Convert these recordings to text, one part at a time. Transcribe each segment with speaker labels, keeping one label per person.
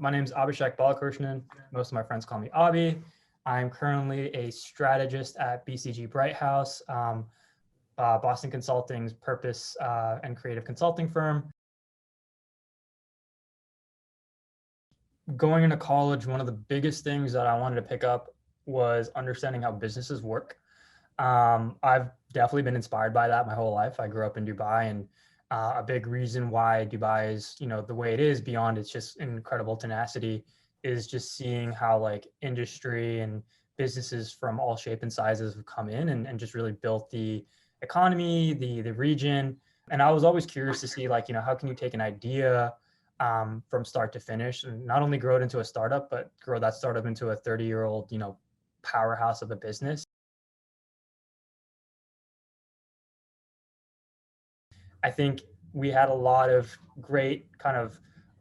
Speaker 1: My name is Balakrishnan’20. Most of my friends call me Abhi. I'm currently a strategist at BCG Brighthouse, Boston Consulting's purpose and creative consulting firm. Going into college, one of the biggest things that I wanted to pick up was understanding how businesses work. I've definitely been inspired by that my whole life. I grew up in Dubai, and a big reason why Dubai is, the way it is, beyond its just incredible tenacity, is just seeing how like industry and businesses from all shape and sizes have come in and just really built the economy, the region. And I was always curious to see like, how can you take an idea from start to finish and not only grow it into a startup, but grow that startup into a 30-year-old, powerhouse of a business. I think we had a lot of great kind of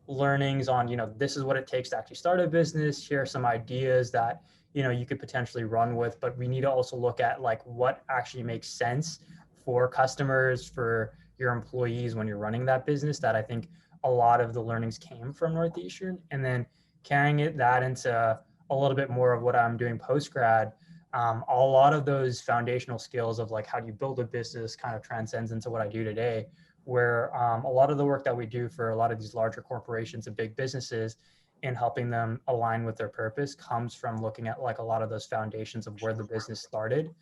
Speaker 1: learnings on, this is what it takes to actually start a business. Here are some ideas that, you could potentially run with, but we need to also look at like what actually makes sense for customers, for your employees when you're running that business. That I think a lot of the learnings came from Northeastern, and then carrying that into a little bit more of what I'm doing post-grad. A lot of those foundational skills of like how do you build a business kind of transcends into what I do today, where a lot of the work that we do for a lot of these larger corporations and big businesses in helping them align with their purpose comes from looking at like a lot of those foundations of where the business started,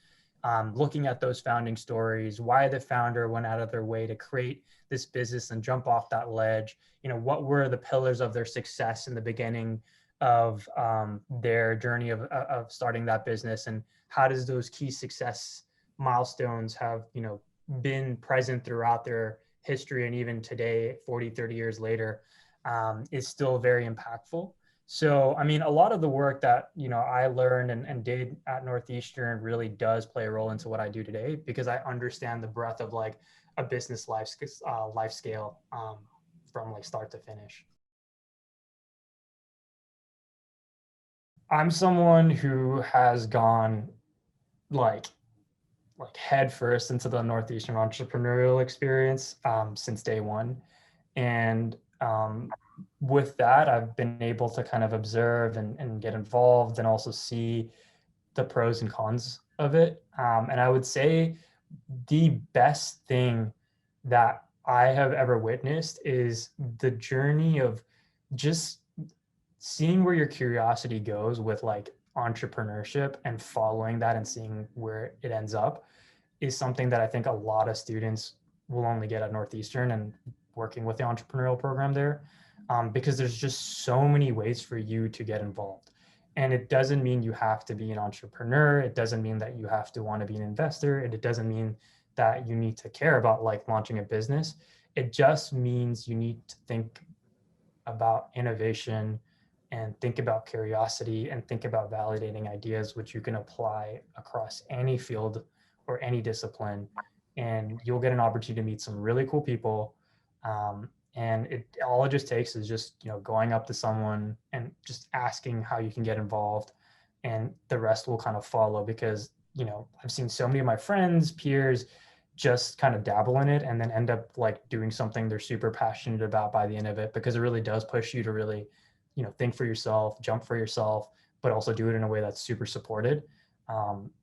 Speaker 1: looking at those founding stories, why the founder went out of their way to create this business and jump off that ledge, what were the pillars of their success in the beginning of their journey of starting that business, and how does those key success milestones have been present throughout their history, and even today 40-30 years later is still very impactful. So I mean, a lot of the work that I learned and did at Northeastern really does play a role into what I do today, because I understand the breadth of like a business life scale from like start to finish. I'm someone who has gone like head first into the Northeastern entrepreneurial experience since day one. And with that, I've been able to kind of observe and get involved and also see the pros and cons of it. And I would say the best thing that I have ever witnessed is the journey of just seeing where your curiosity goes with like entrepreneurship and following that and seeing where it ends up is something that I think a lot of students will only get at Northeastern and working with the entrepreneurial program there, because there's just so many ways for you to get involved. And it doesn't mean you have to be an entrepreneur. It doesn't mean that you have to want to be an investor. It doesn't mean that you need to care about like launching a business. It just means you need to think about innovation and think about curiosity and think about validating ideas, which you can apply across any field or any discipline. And you'll get an opportunity to meet some really cool people. And all it just takes is just, going up to someone and just asking how you can get involved, and the rest will kind of follow, because, I've seen so many of my friends, peers, just kind of dabble in it and then end up like doing something they're super passionate about by the end of it, because it really does push you to really, think for yourself, jump for yourself, but also do it in a way that's super supported.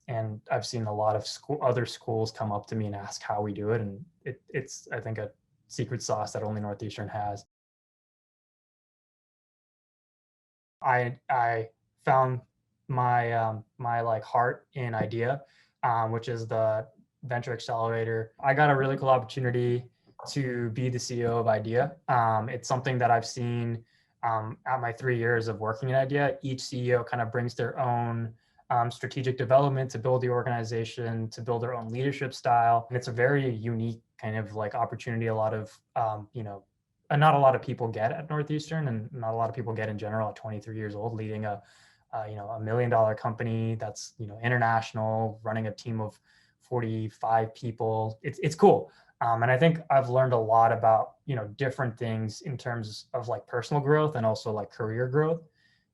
Speaker 1: And I've seen a lot of other schools come up to me and ask how we do it. And it's, I think, a secret sauce that only Northeastern has. I found my like heart in IDEA, which is the venture accelerator. I got a really cool opportunity to be the CEO of IDEA. It's something that I've seen at my 3 years of working at IDEA. Each CEO kind of brings their own strategic development to build the organization, to build their own leadership style. And it's a very unique kind of like opportunity. A lot of, not a lot of people get at Northeastern, and not a lot of people get in general at 23 years old, leading a $1 million company that's, international, running a team of 45 people. It's cool. And I think I've learned a lot about, different things in terms of like personal growth and also like career growth.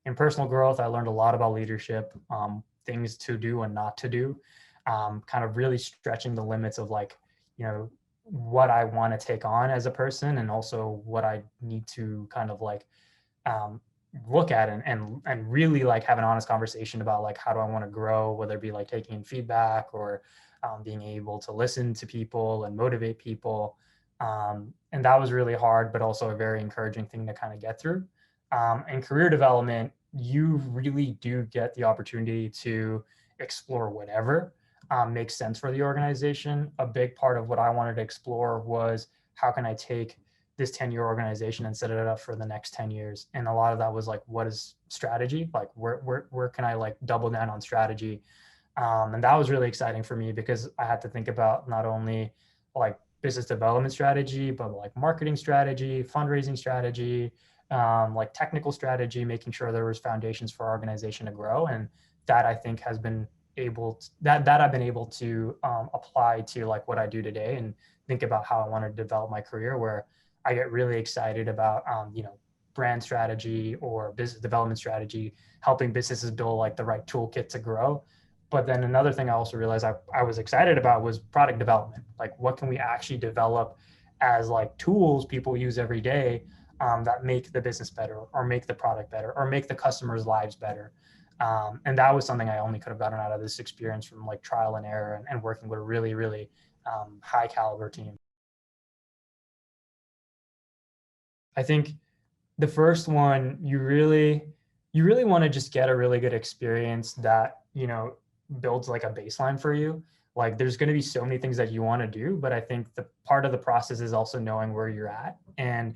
Speaker 1: In personal growth, I learned a lot about leadership, things to do and not to do, kind of really stretching the limits of like, what I want to take on as a person, and also what I need to kind of like look at and really like have an honest conversation about like, how do I want to grow, whether it be like taking in feedback or being able to listen to people and motivate people. And that was really hard, but also a very encouraging thing to kind of get through. And career development, you really do get the opportunity to explore whatever makes sense for the organization. A big part of what I wanted to explore was, how can I take this 10-year organization and set it up for the next 10 years? And a lot of that was like, what is strategy? Like, where can I like double down on strategy? And that was really exciting for me, because I had to think about not only like business development strategy, but like marketing strategy, fundraising strategy, like technical strategy, making sure there was foundations for our organization to grow. And that I think has been that I've been able to apply to like what I do today, and think about how I want to develop my career, where I get really excited about, brand strategy or business development strategy, helping businesses build like the right toolkit to grow. But then another thing I also realized I was excited about was product development. Like, what can we actually develop as like tools people use every day, that make the business better, or make the product better, or make the customers' lives better. And that was something I only could have gotten out of this experience from like trial and error, and working with a really, really high caliber team. I think the first one, you really want to just get a really good experience that, builds like a baseline for you. Like, there's going to be so many things that you want to do, but I think the part of the process is also knowing where you're at, and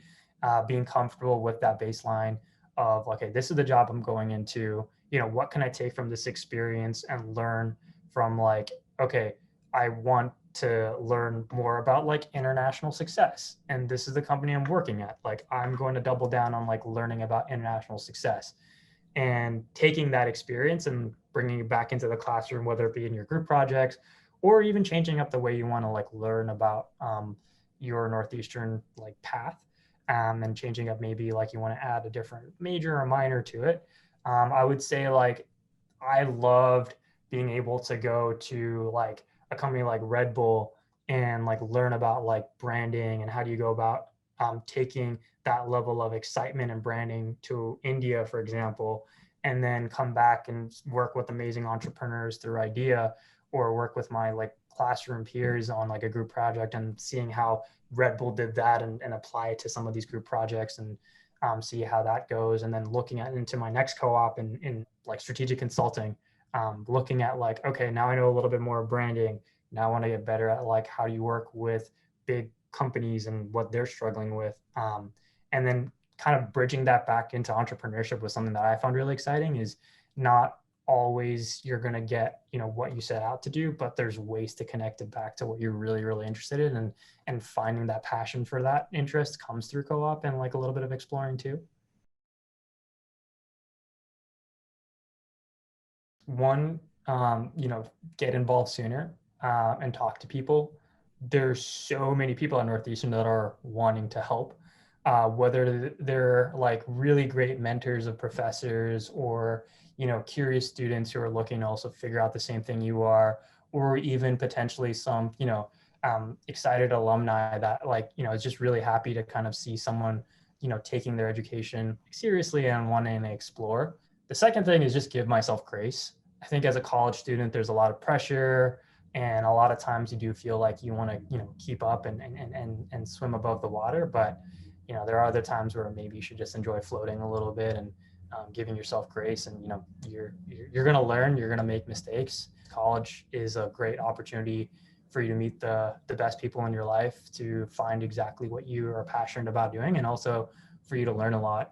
Speaker 1: being comfortable with that baseline of, okay, this is the job I'm going into. What can I take from this experience and learn from, like, okay, I want to learn more about like international success, and this is the company I'm working at. Like, I'm going to double down on like learning about international success, and taking that experience and bringing it back into the classroom, whether it be in your group projects, or even changing up the way you want to like learn about your Northeastern like path, and changing up, maybe like you want to add a different major or minor to it. I would say like, I loved being able to go to like a company like Red Bull, and like learn about like branding, and how do you go about taking that level of excitement and branding to India, for example, and then come back and work with amazing entrepreneurs through idea, or work with my like classroom peers on like a group project, and seeing how Red Bull did that, and apply it to some of these group projects, and see how that goes. And then looking at into my next co-op in like strategic consulting, looking at like, okay, now I know a little bit more of branding. Now I want to get better at like, how do you work with big companies and what they're struggling with. And then kind of bridging that back into entrepreneurship was something that I found really exciting. Is not always you're going to get, what you set out to do, but there's ways to connect it back to what you're really, really interested in. And finding that passion for that interest comes through co-op, and like a little bit of exploring too. One, get involved sooner, and talk to people. There's so many people at Northeastern that are wanting to help, whether they're like really great mentors of professors, or curious students who are looking to also figure out the same thing you are, or even potentially some excited alumni that like is just really happy to kind of see someone taking their education seriously and wanting to explore. The second thing is just give myself grace. I think as a college student, there's a lot of pressure, and a lot of times you do feel like you want to, keep up and swim above the water. But, there are other times where maybe you should just enjoy floating a little bit, and giving yourself grace. And, you're going to learn, you're going to make mistakes. College is a great opportunity for you to meet the best people in your life, to find exactly what you are passionate about doing, and also for you to learn a lot